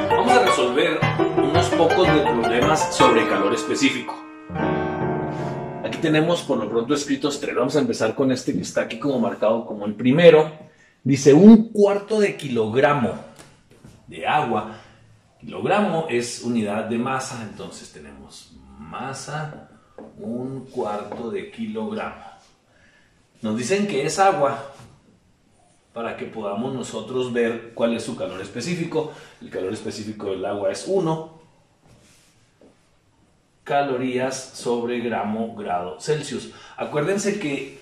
Vamos a resolver unos pocos de problemas sobre calor específico. Aquí tenemos por lo pronto escritos tres. Vamos a empezar con este que está aquí como marcado como el primero. Dice 1/4 de kilogramo de agua. Kilogramo es unidad de masa, entonces tenemos masa 1/4 de kilogramo. Nos dicen que es agua para que podamos nosotros ver cuál es su calor específico. El calor específico del agua es 1 calorías sobre gramo grado Celsius. Acuérdense que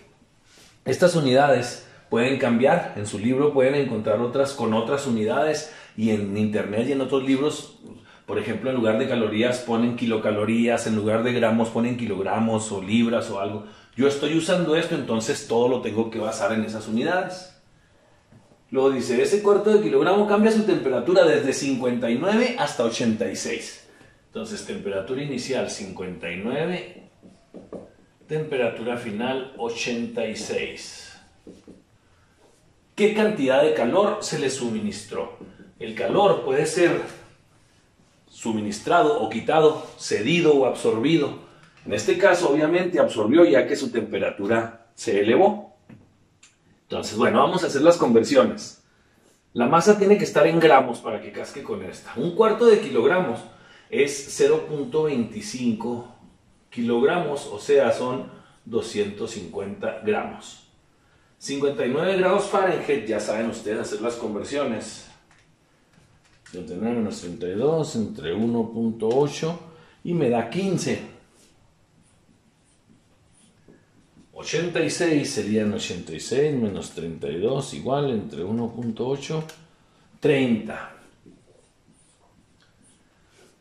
estas unidades pueden cambiar. En su libro pueden encontrar otras con otras unidades, y en internet y en otros libros, por ejemplo, en lugar de calorías ponen kilocalorías, en lugar de gramos ponen kilogramos o libras o algo. Yo estoy usando esto, entonces todo lo tengo que basar en esas unidades. Luego dice, ese cuarto de kilogramo cambia su temperatura desde 59 hasta 86. Entonces, temperatura inicial 59, temperatura final 86. ¿Qué cantidad de calor se le suministró? El calor puede ser suministrado o quitado, cedido o absorbido. En este caso, obviamente, absorbió, ya que su temperatura se elevó. Entonces, bueno, vamos a hacer las conversiones. La masa tiene que estar en gramos para que casque con esta. 1/4 de kilogramos es 0.25 kilogramos, o sea, son 250 gramos. 59 grados Fahrenheit, ya saben ustedes hacer las conversiones. Yo tengo menos 32 entre 1.8 y me da 15. 86 serían 86 menos 32 igual entre 1.8, 30.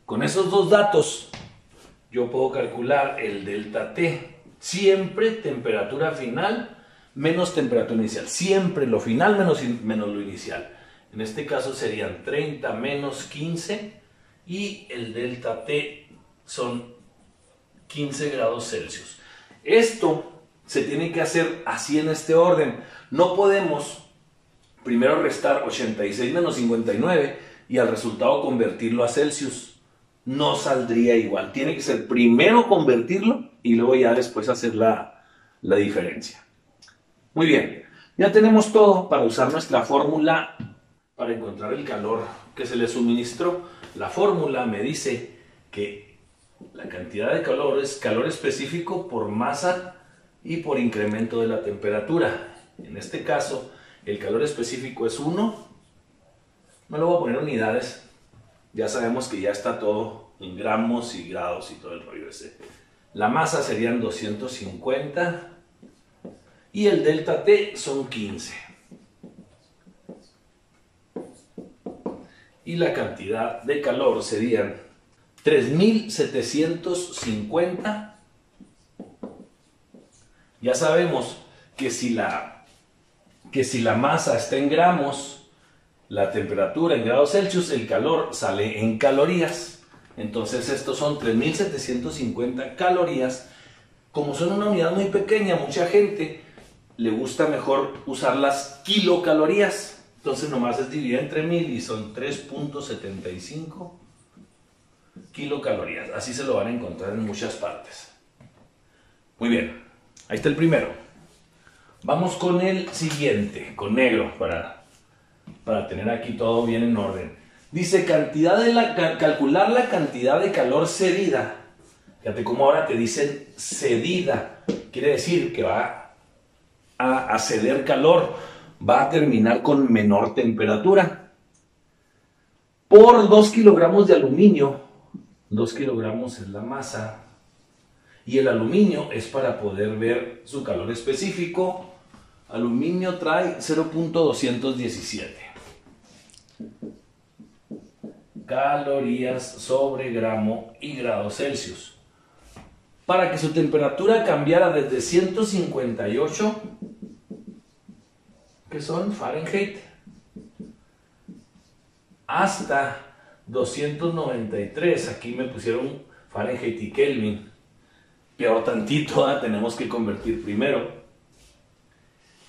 Con esos dos datos yo puedo calcular el delta T. Siempre temperatura final menos temperatura inicial. Siempre lo final menos lo inicial. En este caso serían 30 menos 15 y el delta T son 15 grados Celsius. Esto se tiene que hacer así en este orden. No podemos primero restar 86 menos 59 y al resultado convertirlo a Celsius. No saldría igual. Tiene que ser primero convertirlo y luego ya después hacer la diferencia. Muy bien, ya tenemos todo para usar nuestra fórmula para encontrar el calor que se le suministró. La fórmula me dice que la cantidad de calor es calor específico por masa y por incremento de la temperatura. En este caso, el calor específico es 1. No le voy a poner unidades. Ya sabemos que ya está todo en gramos y grados y todo el rollo ese. La masa serían 250 y el delta T son 15. Y la cantidad de calor serían 3750. Ya sabemos que si la masa está en gramos, la temperatura en grados Celsius, el calor sale en calorías. Entonces estos son 3750 calorías. Como son una unidad muy pequeña, mucha gente le gusta mejor usar las kilocalorías. Entonces nomás es dividir entre 1000 y son 3.75 kilocalorías. Así se lo van a encontrar en muchas partes. Muy bien, ahí está el primero. Vamos con el siguiente, con negro, para tener aquí todo bien en orden. Dice calcular la cantidad de calor cedida. Fíjate cómo ahora te dicen cedida. Quiere decir que va a ceder calor, va a terminar con menor temperatura. Por 2 kilogramos de aluminio, 2 kilogramos es la masa, y el aluminio es para poder ver su calor específico. Aluminio trae 0.217 calorías sobre gramo y grado Celsius. Para que su temperatura cambiara desde 158, que son Fahrenheit, hasta 293, aquí me pusieron Fahrenheit y Kelvin, peor tantito, tenemos que convertir primero.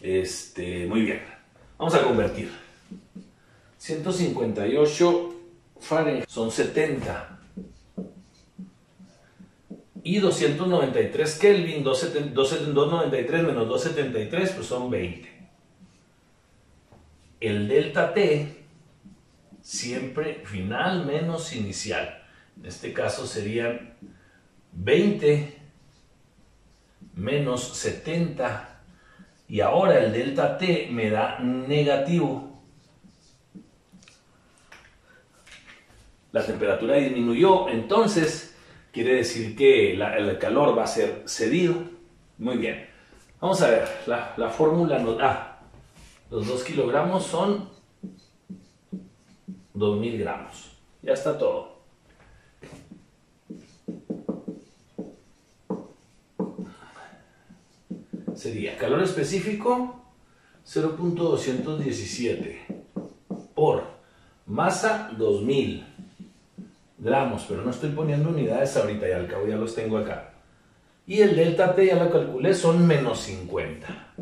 Muy bien, vamos a convertir. 158 Fahrenheit son 70. Y 293 Kelvin, 293 menos 273, pues son 20. El delta T, siempre final menos inicial. En este caso serían 20 menos 70. Y ahora el delta T me da negativo. La temperatura disminuyó, entonces quiere decir que el calor va a ser cedido. Muy bien. Vamos a ver, la fórmula nos da, los 2 kilogramos son 2000 gramos. Ya está todo. Sería calor específico 0.217 por masa 2000 gramos, pero no estoy poniendo unidades ahorita, y al cabo ya los tengo acá. Y el delta T ya lo calculé, son menos 50.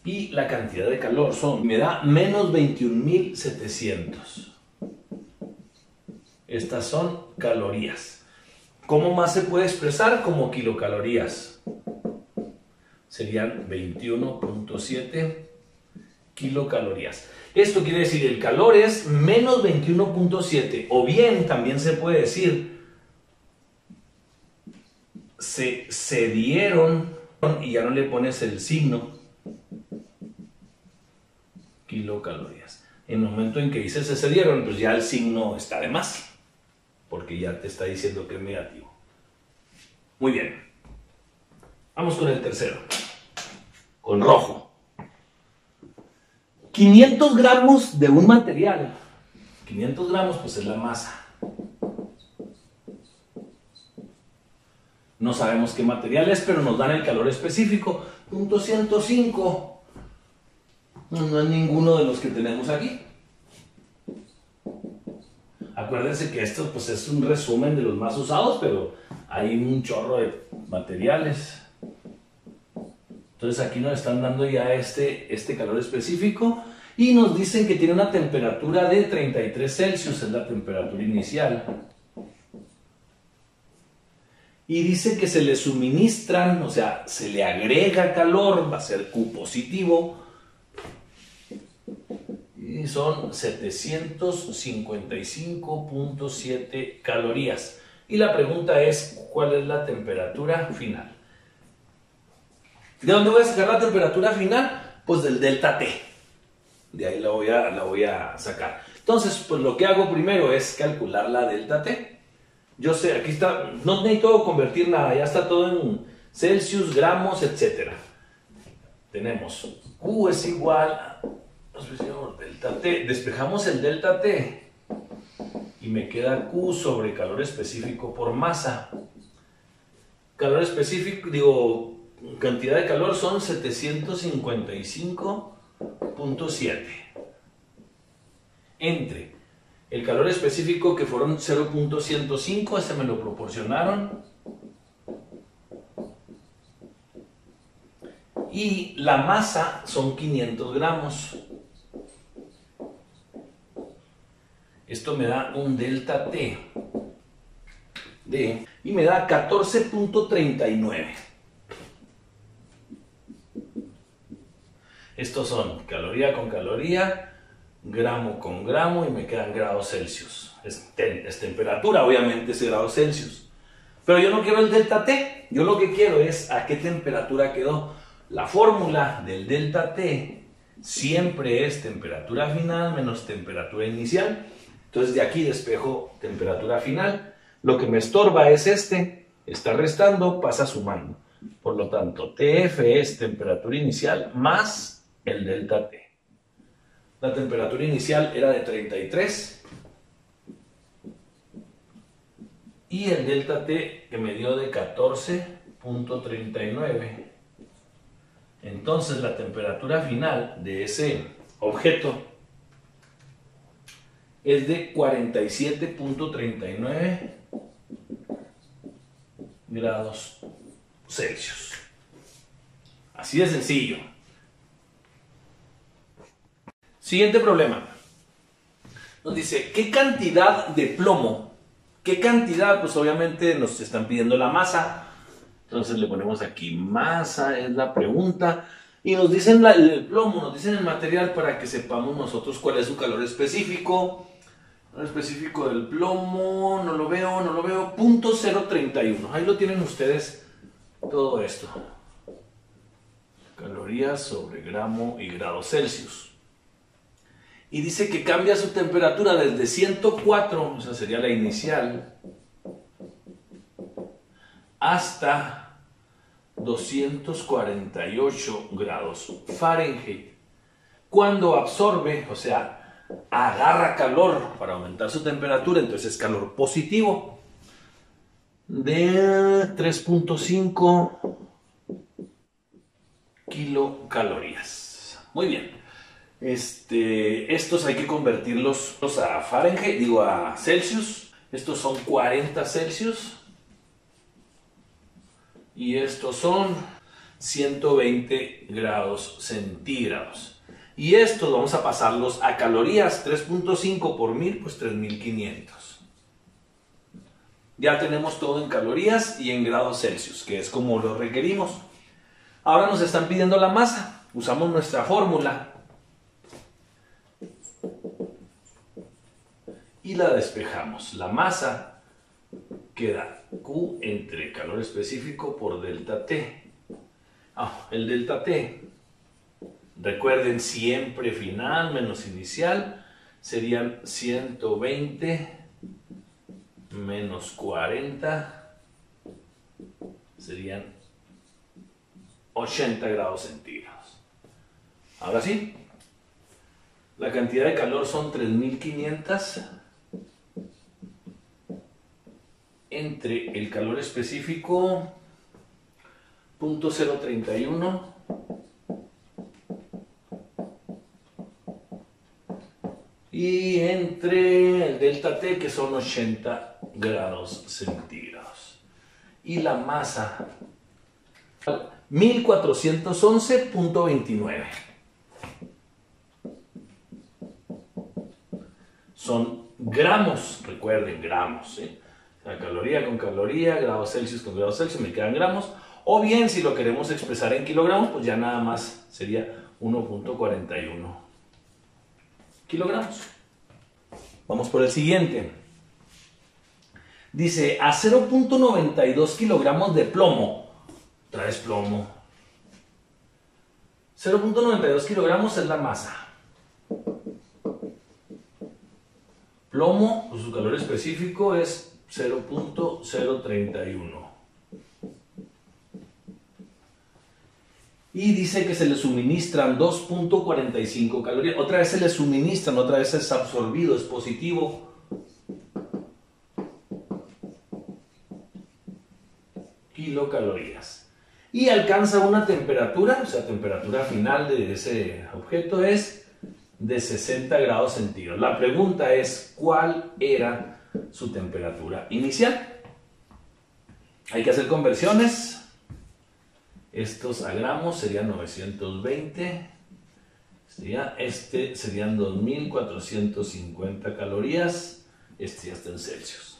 Y la cantidad de calor me da menos 21.700. Estas son calorías. ¿Cómo más se puede expresar? Como kilocalorías. Serían 21.7 kilocalorías. Esto quiere decir el calor es menos 21.7, o bien también se puede decir se dieron, y ya no le pones el signo, kilocalorías. En el momento en que dice se cedieron, pues ya el signo está de más, porque ya te está diciendo que es negativo. Muy bien. Vamos con el tercero, con rojo. 500 gramos de un material. 500 gramos pues es la masa. No sabemos qué material es, pero nos dan el calor específico. 105. No es ninguno de los que tenemos aquí. Acuérdense que esto pues es un resumen de los más usados, pero hay un chorro de materiales. Entonces aquí nos están dando ya este calor específico y nos dicen que tiene una temperatura de 33 Celsius, es la temperatura inicial. Y dice que se le suministran, o sea, se le agrega calor, va a ser Q positivo. Y son 755.7 calorías. Y la pregunta es, ¿cuál es la temperatura final? ¿De dónde voy a sacar la temperatura final? Pues del delta T. De ahí la voy a sacar. Entonces, pues lo que hago primero es calcular la delta T. Yo sé, aquí está, no necesito convertir nada, ya está todo en Celsius, gramos, etc. Tenemos Q es igual a delta T. Despejamos el delta T y me queda Q sobre calor específico por masa. Calor específico, cantidad de calor son 755.7 entre el calor específico, que fueron 0.105, ese me lo proporcionaron, y la masa son 500 gramos. Esto me da un delta T y me da 14.39. Estos son caloría con caloría, gramo con gramo, y me quedan grados Celsius. Es temperatura, obviamente, es grados Celsius. Pero yo no quiero el delta T, yo lo que quiero es a qué temperatura quedó. La fórmula del delta T siempre es temperatura final menos temperatura inicial. Entonces de aquí despejo temperatura final. Lo que me estorba es está restando, pasa sumando. Por lo tanto, TF es temperatura inicial más el delta T. La temperatura inicial era de 33 y el delta T que me dio de 14.39. Entonces la temperatura final de ese objeto es de 47.39 grados Celsius. Así de sencillo. Siguiente problema. Nos dice, ¿qué cantidad de plomo? ¿Qué cantidad? Pues obviamente nos están pidiendo la masa. Entonces le ponemos aquí masa, es la pregunta. Y nos dicen el plomo, nos dicen el material para que sepamos nosotros cuál es su calor específico. El específico del plomo, no lo veo, 0.031. Ahí lo tienen ustedes todo esto. Calorías sobre gramo y grados Celsius. Y dice que cambia su temperatura desde 104, o sea, sería la inicial, hasta 248 grados Fahrenheit. Cuando absorbe, o sea, agarra calor para aumentar su temperatura, entonces es calor positivo, de 3.5 kilocalorías. Muy bien. Estos hay que convertirlos a Fahrenheit, a Celsius. Estos son 40 Celsius. Y estos son 120 grados centígrados. Y estos vamos a pasarlos a calorías. 3.5 por 1000, pues 3500. Ya tenemos todo en calorías y en grados Celsius, que es como lo requerimos. Ahora nos están pidiendo la masa. Usamos nuestra fórmula y la despejamos. La masa queda Q entre calor específico por delta T. El delta T, recuerden, siempre final menos inicial, serían 120 menos 40, serían 80 grados centígrados. Ahora sí, la cantidad de calor son 3500 entre el calor específico 0.031 y entre el delta T, que son 80 grados centígrados. Y la masa 1411.29. Son gramos, recuerden, gramos, ¿sí? La caloría con caloría, grados Celsius con grados Celsius, me quedan gramos. O bien, si lo queremos expresar en kilogramos, pues ya nada más sería 1.41 kilogramos. Vamos por el siguiente. Dice, a 0.92 kilogramos de plomo. Traes plomo. 0.92 kilogramos es la masa. Plomo, pues su calor específico es 0.031. Y dice que se le suministran 2.45 calorías. Otra vez se le suministran, otra vez es absorbido, es positivo. Kilocalorías. Y alcanza una temperatura, o sea, temperatura final de ese objeto es de 60 grados centígrados. La pregunta es, ¿cuál era su temperatura inicial? Hay que hacer conversiones. Estos a gramos serían 920. Serían 2450 calorías. Este ya está en Celsius.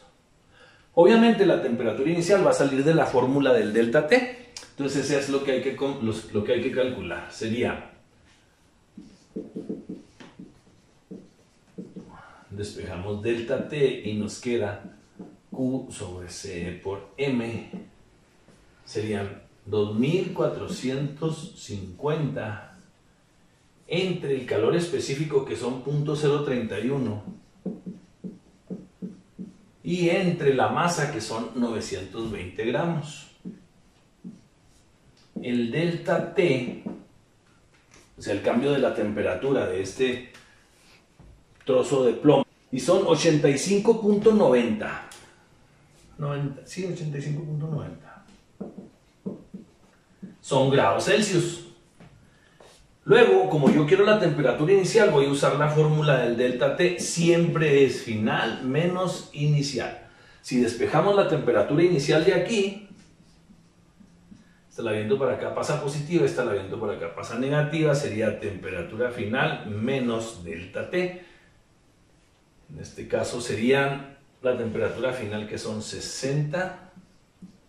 Obviamente la temperatura inicial va a salir de la fórmula del delta T. Entonces eso es lo que hay que calcular. Sería, despejamos delta T y nos queda Q sobre C por M. Serían 2450 entre el calor específico, que son 0.031, y entre la masa, que son 920 gramos. El delta T, o sea, el cambio de la temperatura de este trozo de plomo, y son 85.90. Sí, 85.90. Son grados Celsius. Luego, como yo quiero la temperatura inicial, voy a usar la fórmula del delta T. Siempre es final menos inicial. Si despejamos la temperatura inicial de aquí, Esta la viento para acá pasa positiva, esta la viento para acá pasa negativa, sería temperatura final menos delta T. En este caso serían la temperatura final que son 60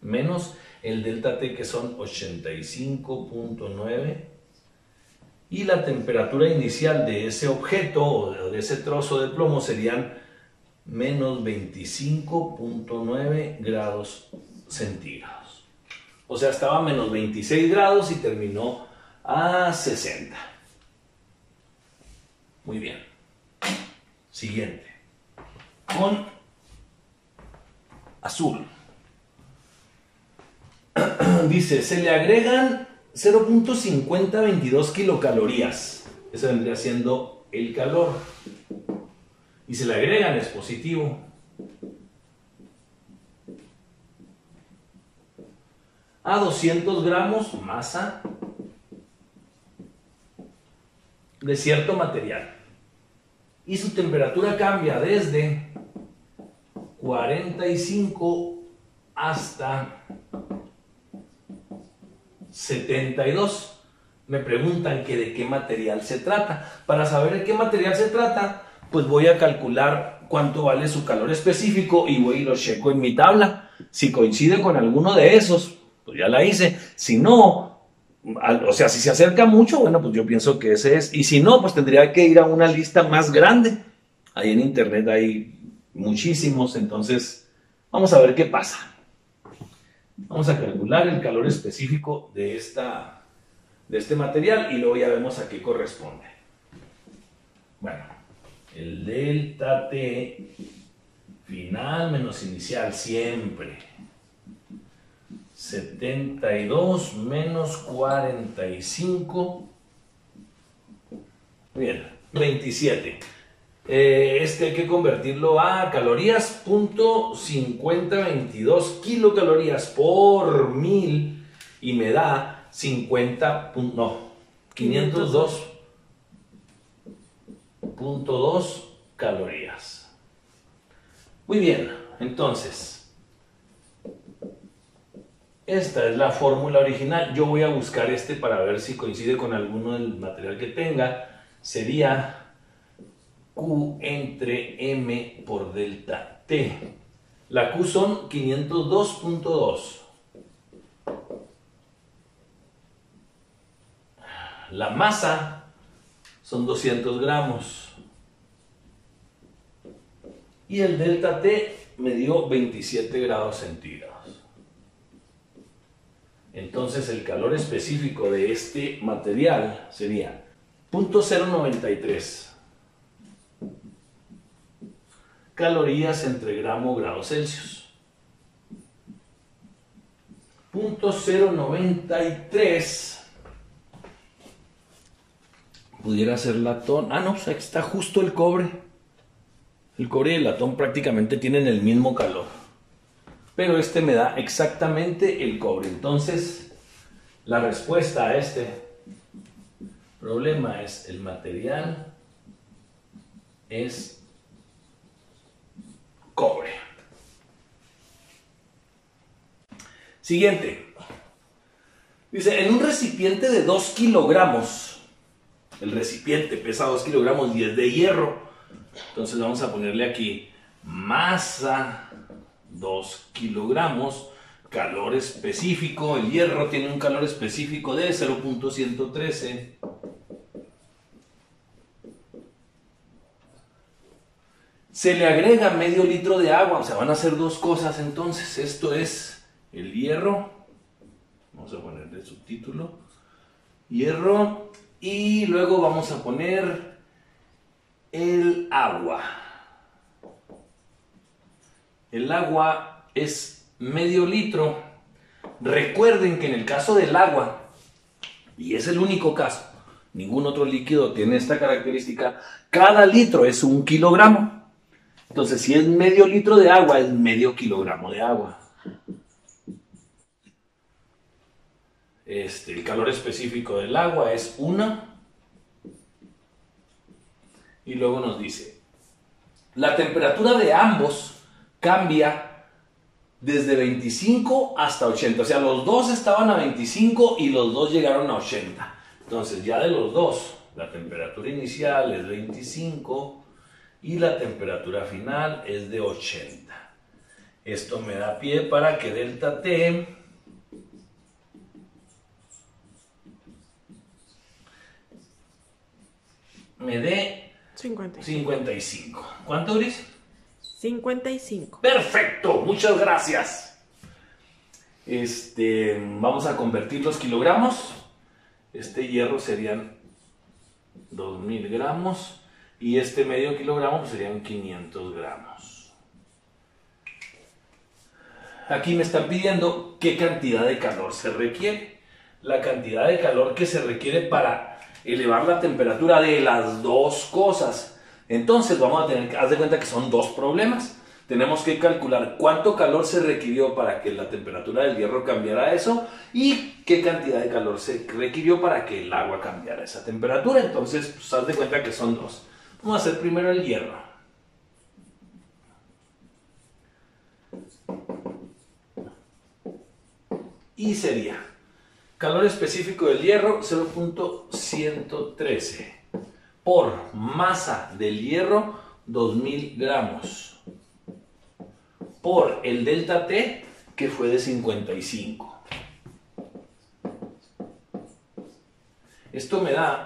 menos el delta T que son 85.9 y la temperatura inicial de ese objeto o de ese trozo de plomo serían menos 25.9 grados centígrados. O sea, estaba a menos 26 grados y terminó a 60. Muy bien. Siguiente. Con azul. Dice, se le agregan 0.5022 kilocalorías. Eso vendría siendo el calor. Y se le agregan, es positivo. A 200 gramos masa de cierto material. Y su temperatura cambia desde 45 hasta 72. Me preguntan que de qué material se trata. Para saber de qué material se trata, pues voy a calcular cuánto vale su calor específico y voy y lo checo en mi tabla. Si coincide con alguno de esos, pues ya la hice. Si no, o sea, si se acerca mucho, bueno, pues yo pienso que ese es. Y si no, pues tendría que ir a una lista más grande. Ahí en internet hay muchísimos, entonces vamos a ver qué pasa. Vamos a calcular el calor específico de este material y luego ya vemos a qué corresponde. Bueno, el delta T final menos inicial siempre. 72 menos 45. Bien, 27. Este hay que convertirlo a calorías, .5022 kilocalorías por 1000 y me da 502.2 calorías. Muy bien, entonces, esta es la fórmula original. Yo voy a buscar este para ver si coincide con alguno del material que tenga. Sería Q entre M por delta T. La Q son 502.2. La masa son 200 gramos. Y el delta T me dio 27 grados centígrados. Entonces el calor específico de este material sería 0.093 calorías entre gramo grados Celsius. 0.093 pudiera ser latón. Ah, no, pues aquí está justo el cobre. El cobre y el latón prácticamente tienen el mismo calor. Pero este me da exactamente el cobre. Entonces, la respuesta a este problema es el material es cobre. Siguiente. Dice, en un recipiente de 2 kilogramos, el recipiente pesa 2 kilogramos y es de hierro. Entonces vamos a ponerle aquí masa 2 kilogramos, calor específico. El hierro tiene un calor específico de 0.113. Se le agrega medio litro de agua, o sea, van a hacer dos cosas entonces. Esto es el hierro, vamos a ponerle subtítulo, hierro, y luego vamos a poner el agua. El agua es medio litro. Recuerden que en el caso del agua, y es el único caso, ningún otro líquido tiene esta característica, cada litro es 1 kilogramo. Entonces, si es medio litro de agua, es medio kilogramo de agua. El calor específico del agua es 1. Y luego nos dice, la temperatura de ambos cambia desde 25 hasta 80. O sea, los dos estaban a 25 y los dos llegaron a 80. Entonces, ya de los dos, la temperatura inicial es 25 y la temperatura final es de 80. Esto me da pie para que delta T me dé 55. ¿Cuánto, Gris? 55. Perfecto, muchas gracias. Vamos a convertir los kilogramos. Este hierro serían 2000 gramos y este medio kilogramo pues serían 500 gramos. Aquí me están pidiendo qué cantidad de calor se requiere. La cantidad de calor que se requiere para elevar la temperatura de las dos cosas. Entonces vamos a tener que, haz de cuenta que son dos problemas. Tenemos que calcular cuánto calor se requirió para que la temperatura del hierro cambiara eso y qué cantidad de calor se requirió para que el agua cambiara esa temperatura. Entonces, pues, haz de cuenta que son dos. Vamos a hacer primero el hierro. Y sería calor específico del hierro 0.113 por masa del hierro 2000 gramos por el delta T que fue de 55. Esto me da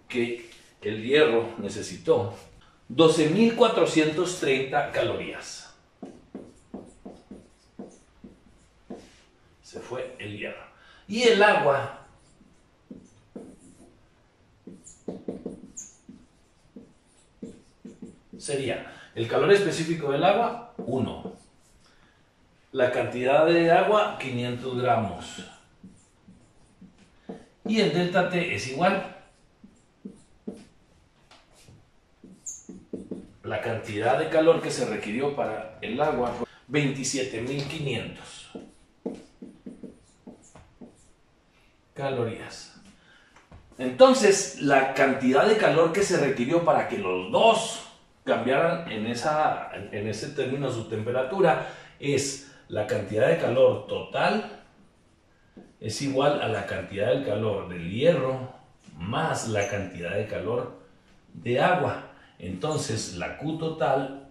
que el hierro necesitó 12.430 calorías. Se fue el hierro. Y el agua sería el calor específico del agua, 1. La cantidad de agua, 500 gramos. Y el delta T es igual. La cantidad de calor que se requirió para el agua fue 27.500 calorías. Entonces, la cantidad de calor que se requirió para que los dos cambiaran en ese término su temperatura es la cantidad de calor total es igual a la cantidad de calor del hierro más la cantidad de calor de agua. Entonces, la Q total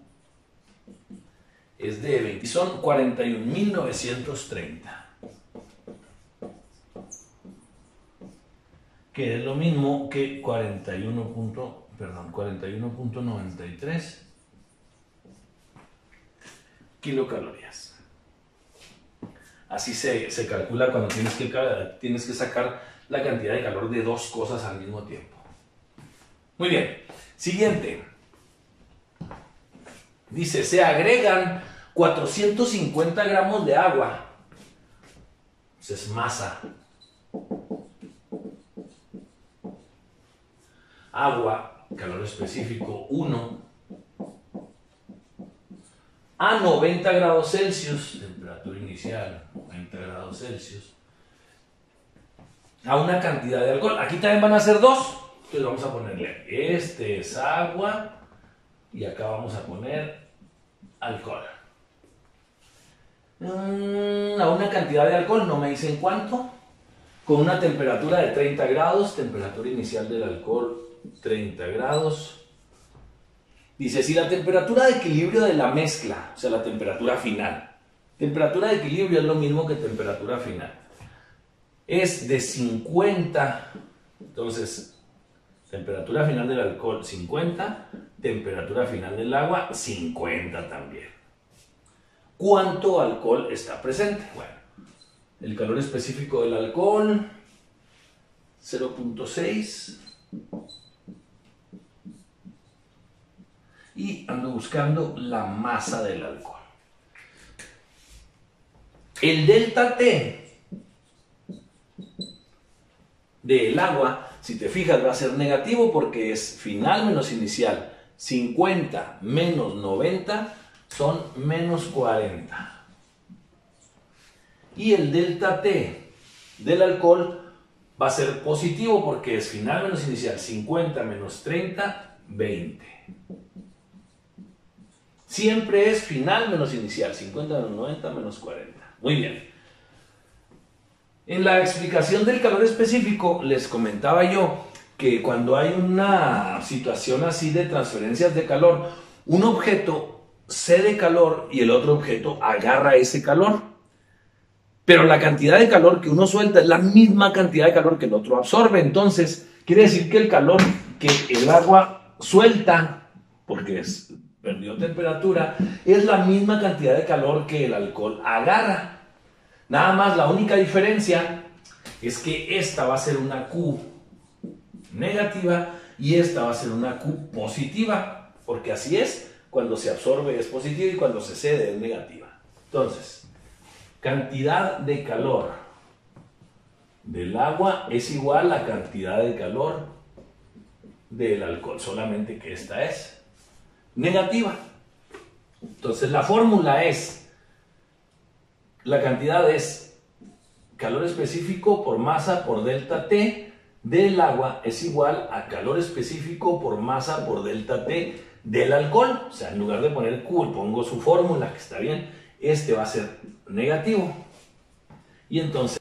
es de 20, son 41.930. Que es lo mismo que 41.93 kilocalorías. Así se calcula cuando tienes que sacar la cantidad de calor de dos cosas al mismo tiempo. Muy bien, siguiente. Dice, se agregan 450 gramos de agua. Pues es masa. Agua, calor específico 1, a 90 grados Celsius, temperatura inicial 90 grados Celsius, a una cantidad de alcohol. Aquí también van a ser dos, entonces vamos a ponerle, este es agua y acá vamos a poner alcohol. A una cantidad de alcohol, no me dicen cuánto, con una temperatura de 30 grados, temperatura inicial del alcohol 30 grados. Dice, si la temperatura de equilibrio de la mezcla, o sea, la temperatura final, temperatura de equilibrio es lo mismo que temperatura final, es de 50, entonces, temperatura final del alcohol 50, temperatura final del agua 50 también. ¿Cuánto alcohol está presente? Bueno, el calor específico del alcohol, 0.6. Y ando buscando la masa del alcohol. El delta T del agua, si te fijas, va a ser negativo porque es final menos inicial. 50 menos 90 son menos 40. Y el delta T del alcohol va a ser positivo porque es final menos inicial. 50 menos 30, 20. Siempre es final menos inicial, 50 menos 90 menos 40. Muy bien. En la explicación del calor específico les comentaba yo que cuando hay una situación así de transferencias de calor, un objeto cede calor y el otro objeto agarra ese calor. Pero la cantidad de calor que uno suelta es la misma cantidad de calor que el otro absorbe. Entonces, quiere decir que el calor que el agua suelta, porque perdió temperatura, es la misma cantidad de calor que el alcohol agarra. Nada más, la única diferencia es que esta va a ser una Q negativa y esta va a ser una Q positiva, porque así es, cuando se absorbe es positiva y cuando se cede es negativa. Entonces, cantidad de calor del agua es igual a cantidad de calor del alcohol, solamente que esta es negativa. Entonces, la fórmula es, la cantidad es calor específico por masa por delta T del agua es igual a calor específico por masa por delta T del alcohol. O sea, en lugar de poner Q, pongo su fórmula, que está bien. Este va a ser negativo. Y entonces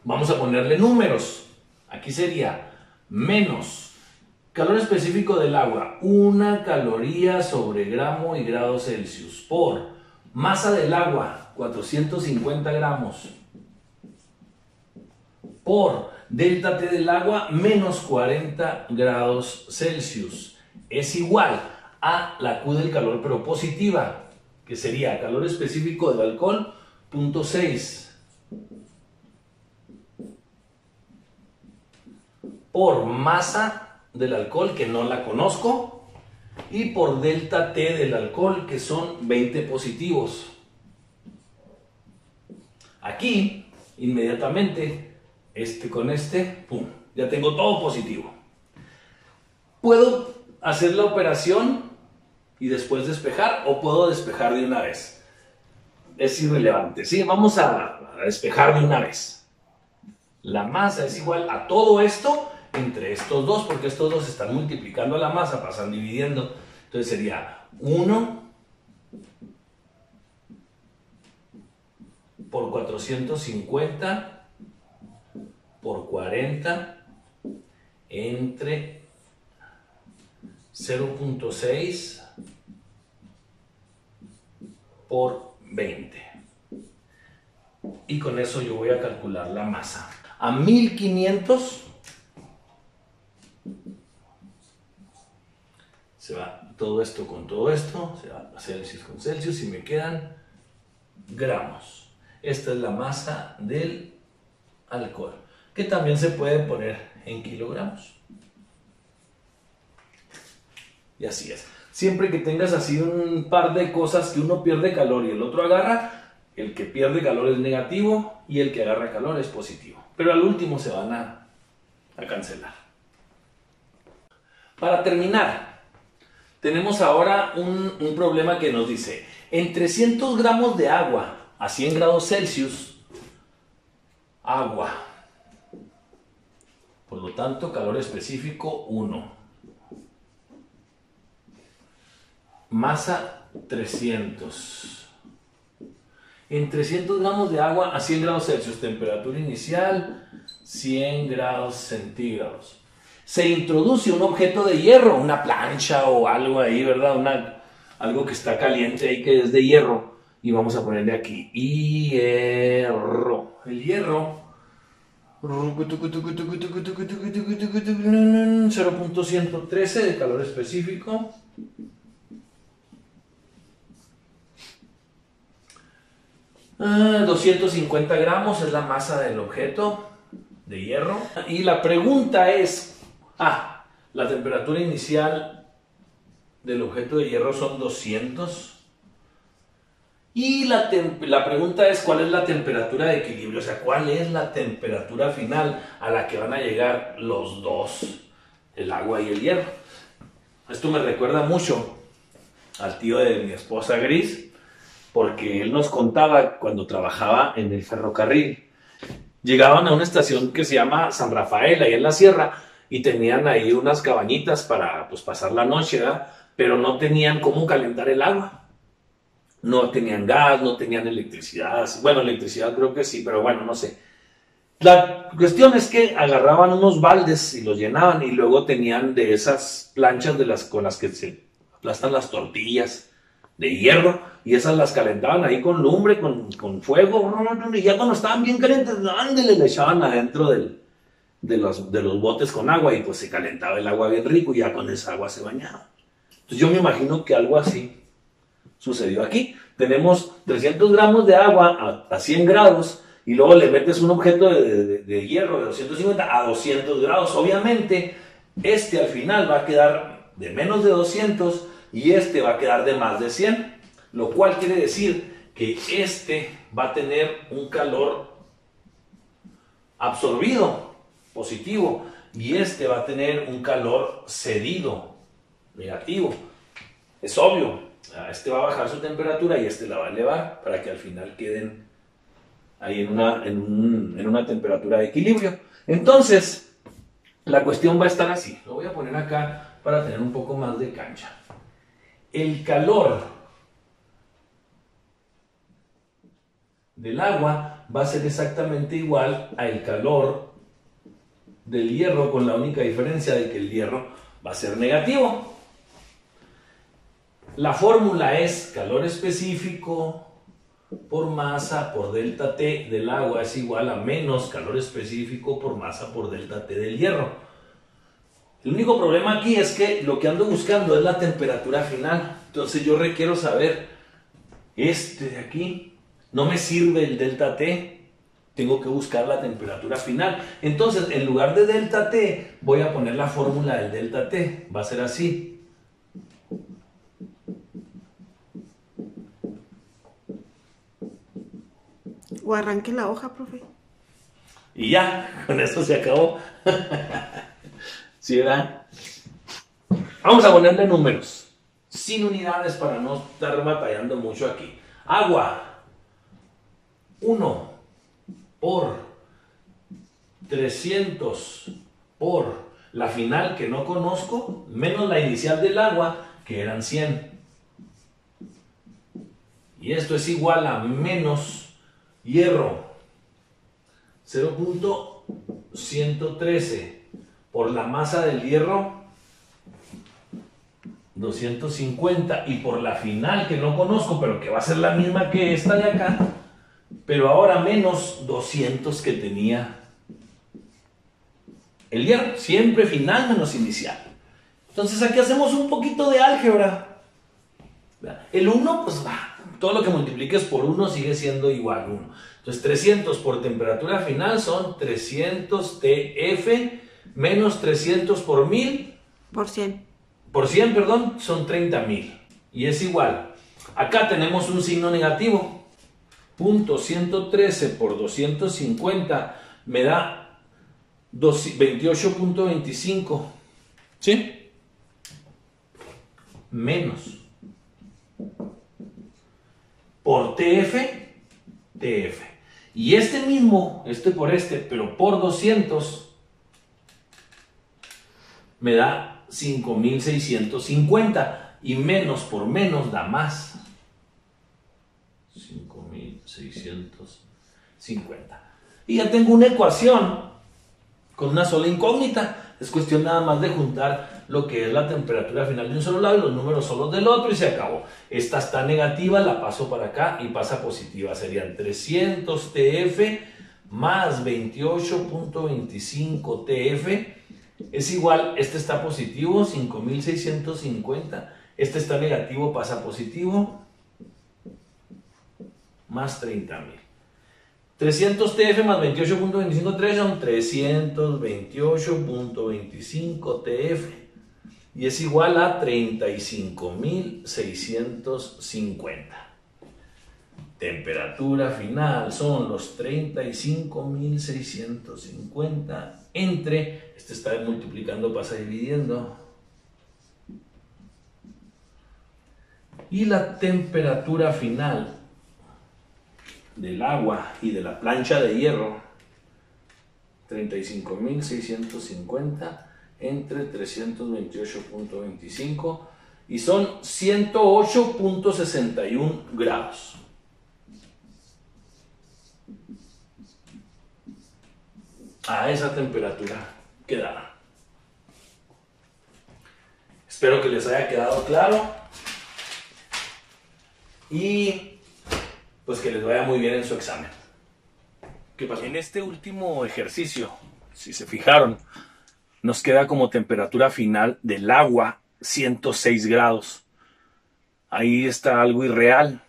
vamos a ponerle números. Aquí sería menos calor específico del agua, 1 caloría sobre gramo y grado Celsius, por masa del agua, 450 gramos, por delta T del agua, menos 40 grados Celsius. Es igual a la Q del calor, pero positiva, que sería calor específico del alcohol, 0.6, por masa del alcohol, que no la conozco, y por delta T del alcohol, que son 20 positivos. Aquí, inmediatamente, con pum, ya tengo todo positivo. Puedo hacer la operación y después despejar, o puedo despejar de una vez. Es irrelevante, ¿sí? Vamos a despejar de una vez. La masa es igual a todo esto entre estos dos, porque estos dos están multiplicando la masa, pasan dividiendo. Entonces sería 1 por 450 por 40 entre 0.6 por 20. Y con eso yo voy a calcular la masa. A 1500 se va todo esto con todo esto, se va a Celsius con Celsius y me quedan gramos. Esta es la masa del alcohol, que también se puede poner en kilogramos. Y así es. Siempre que tengas así un par de cosas que uno pierde calor y el otro agarra, el que pierde calor es negativo y el que agarra calor es positivo. Pero al último se van a cancelar. Para terminar, tenemos ahora un problema que nos dice, en 300 gramos de agua a 100 grados Celsius, agua, por lo tanto calor específico 1, masa 300, en 300 gramos de agua a 100 grados Celsius, temperatura inicial 100 grados centígrados, se introduce un objeto de hierro, una plancha o algo ahí, ¿verdad? Algo que está caliente ahí que es de hierro. Y vamos a ponerle aquí, hierro. El hierro, 0.113 de calor específico. Ah, 250 gramos es la masa del objeto de hierro. Y la pregunta es, la temperatura inicial del objeto de hierro son 200. Y la pregunta es, ¿cuál es la temperatura de equilibrio? O sea, ¿cuál es la temperatura final a la que van a llegar los dos, el agua y el hierro? Esto me recuerda mucho al tío de mi esposa Gris, porque él nos contaba cuando trabajaba en el ferrocarril. Llegaban a una estación que se llama San Rafael, ahí en la sierra, y tenían ahí unas cabañitas para pasar la noche, ¿verdad? Pero no tenían cómo calentar el agua. No tenían gas, no tenían electricidad. Bueno, electricidad creo que sí, pero bueno, no sé. La cuestión es que agarraban unos baldes y los llenaban y luego tenían de esas planchas con las que se aplastan las tortillas de hierro y esas las calentaban ahí con lumbre, con fuego, y ya cuando estaban bien calientes, ándele, le echaban adentro de los botes con agua y pues se calentaba el agua bien rico y ya con esa agua se bañaba. Entonces yo me imagino que algo así sucedió aquí. Tenemos 300 gramos de agua a 100 grados y luego le metes un objeto de hierro de 250 a 200 grados. Obviamente, este al final va a quedar de menos de 200 y este va a quedar de más de 100, lo cual quiere decir que este va a tener un calor absorbido, positivo, y este va a tener un calor cedido, negativo. Es obvio, este va a bajar su temperatura y este la va a elevar para que al final queden ahí en una temperatura de equilibrio. Entonces, la cuestión va a estar así. Lo voy a poner acá para tener un poco más de cancha. El calor del agua va a ser exactamente igual al calor del hierro, con la única diferencia de que el hierro va a ser negativo. La fórmula es calor específico por masa por delta T del agua es igual a menos calor específico por masa por delta T del hierro. El único problema aquí es que lo que ando buscando es la temperatura final. Entonces yo requiero saber este de aquí. No me sirve el delta T. Tengo que buscar la temperatura final. Entonces, en lugar de delta T, voy a poner la fórmula del delta T. Va a ser así. O arranque la hoja, profe. Y ya, con eso se acabó. ¿Sí, verdad? Vamos a ponerle números. Sin unidades para no estar batallando mucho aquí. Agua. 1 por 300 por la final que no conozco, menos la inicial del agua, que eran 100. Y esto es igual a menos hierro 0.113 por la masa del hierro 250 y por la final que no conozco pero que va a ser la misma que esta de acá, pero ahora menos 200 que tenía el hierro, siempre final menos inicial. Entonces aquí hacemos un poquito de álgebra. El 1 pues va, todo lo que multipliques por 1 sigue siendo igual a 1. Entonces 300 por temperatura final son 300 TF menos 300 por 1000. Por 100. Por 100, perdón, son 30.000. Y es igual. Acá tenemos un signo negativo. Punto 113 por 250 me da 28.25. ¿Sí? Menos. Por TF, TF. Y este mismo, por pero por 200, me da 5.650. Y menos por menos da más. 5.650. Y ya tengo una ecuación con una sola incógnita. Es cuestión nada más de juntar lo que es la temperatura final de un solo lado y los números solos del otro y se acabó. Esta está negativa, la paso para acá y pasa positiva. Serían 300 TF más 28.25 TF es igual, este está positivo, 5.650. Este está negativo, pasa positivo, más 30.000. 300 TF más 28.25 TF son 328.25 TF y es igual a 35.650. Temperatura final son los 35.650 entre, este está multiplicando, pasa dividiendo, y la temperatura final del agua y de la plancha de hierro, 35.650 entre 328.25 y son 108.61 grados. A esa temperatura quedará. Espero que les haya quedado claro y pues que les vaya muy bien en su examen. ¿Qué pasó? En este último ejercicio, si se fijaron, nos queda como temperatura final del agua 106 grados. Ahí está algo irreal.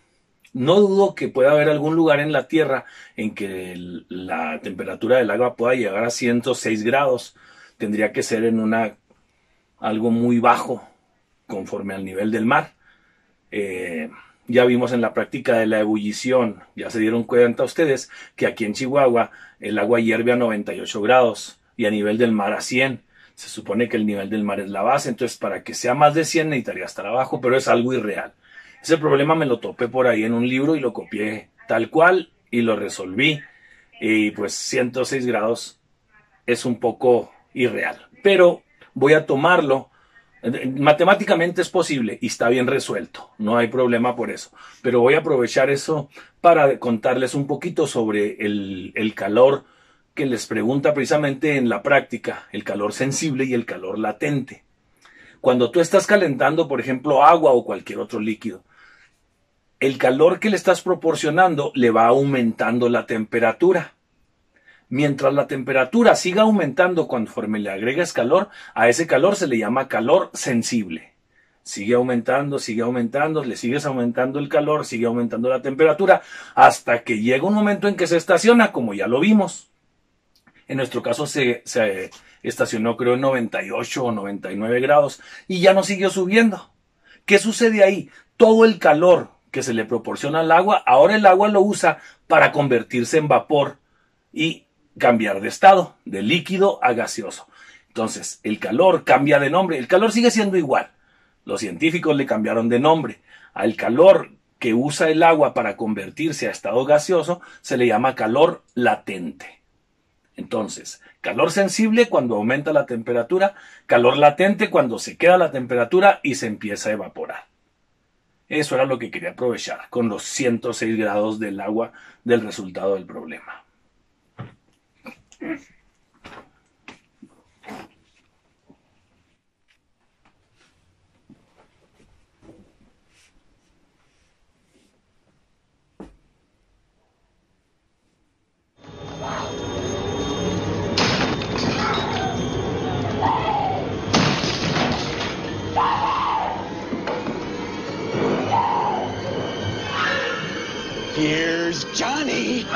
No dudo que pueda haber algún lugar en la Tierra en que la temperatura del agua pueda llegar a 106 grados. Tendría que ser en algo muy bajo, conforme al nivel del mar. Ya vimos en la práctica de la ebullición, ya se dieron cuenta ustedes que aquí en Chihuahua el agua hierve a 98 grados y a nivel del mar a 100. Se supone que el nivel del mar es la base, entonces para que sea más de 100 necesitaría estar abajo, pero es algo irreal. Ese problema me lo topé por ahí en un libro y lo copié tal cual y lo resolví. Y pues 106 grados es un poco irreal, pero voy a tomarlo. Matemáticamente es posible y está bien resuelto, no hay problema por eso, pero voy a aprovechar eso para contarles un poquito sobre el calor que les pregunta precisamente en la práctica, el calor sensible y el calor latente. Cuando tú estás calentando, por ejemplo, agua o cualquier otro líquido, el calor que le estás proporcionando le va aumentando la temperatura. Mientras la temperatura siga aumentando conforme le agregas calor, a ese calor se le llama calor sensible. Sigue aumentando, le sigues aumentando el calor, sigue aumentando la temperatura, hasta que llega un momento en que se estaciona, como ya lo vimos. En nuestro caso se estacionó creo en 98 o 99 grados y ya no siguió subiendo. ¿Qué sucede ahí? Todo el calor que se le proporciona al agua, ahora el agua lo usa para convertirse en vapor y cambiar de estado, de líquido a gaseoso. Entonces, el calor cambia de nombre. El calor sigue siendo igual. Los científicos le cambiaron de nombre. Al calor que usa el agua para convertirse a estado gaseoso se le llama calor latente. Entonces, calor sensible cuando aumenta la temperatura, calor latente cuando se queda la temperatura y se empieza a evaporar. Eso era lo que quería aprovechar con los 106 grados del agua del resultado del problema. Here's Johnny.